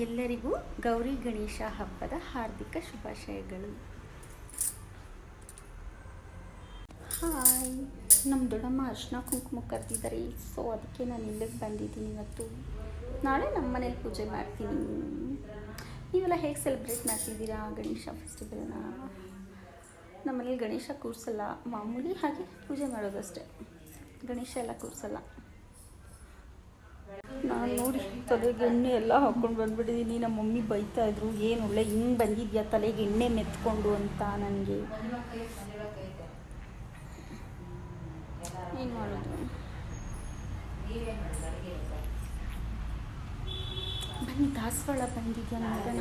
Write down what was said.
ಎಲ್ಲರಿಗೂ ಗೌರಿ ಗಣೇಶ ಹಬ್ಬದ ಹಾರ್ದಿಕ ಶುಭಾಶಯಗಳು. ಹಾಯ್, ನಮ್ಮ ದೊಡ್ಡಮ್ಮ ಅರ್ಶಿನ ಕುಂಕುಮ ಕರೆದಿದ್ದಾರೆ. ಸೊ ಅದಕ್ಕೆ ನಾನು ಇಲ್ಲಿಗೆ ಬಂದಿದ್ದೀನಿ. ಇವತ್ತು ನಾಳೆ ನಮ್ಮ ಮನೇಲಿ ಪೂಜೆ ಮಾಡ್ತೀನಿ. ನೀವೆಲ್ಲ ಹೇಗೆ ಸೆಲೆಬ್ರೇಟ್ ಮಾಡ್ತಿದ್ದೀರಾ ಗಣೇಶ ಫೆಸ್ಟಿವಲ್ನ? ನಮ್ಮನೇಲಿ ಗಣೇಶ ಕೂರಿಸಲ್ಲ, ಮಾಮೂಲಿ ಹಾಗೆ ಪೂಜೆ ಮಾಡೋದಷ್ಟೇ. ಗಣೇಶ ಎಲ್ಲ ಕೂರಿಸಲ್ಲ. ನಾನು ನೋಡಿ ತಲೆಗೆ ಎಣ್ಣೆ ಎಲ್ಲ ಹಾಕ್ಕೊಂಡು ಬಂದುಬಿಟ್ಟಿದ್ದೀನಿ. ನಮ್ಮ ಮಮ್ಮಿ ಬೈತಾಯಿದ್ರು, ಏನು ಒಳ್ಳೆ ಹಿಂಗೆ ಬಂದಿದ್ಯಾ ತಲೆಗೆ ಎಣ್ಣೆ ಮೆತ್ಕೊಂಡು ಅಂತ. ನನಗೆ ಏನು ಮಾಡೋದು? ಬನ್ನಿ ದಾಸವಾಳ ಬಂದಿದ್ಯಾ ನೋಡೋಣ.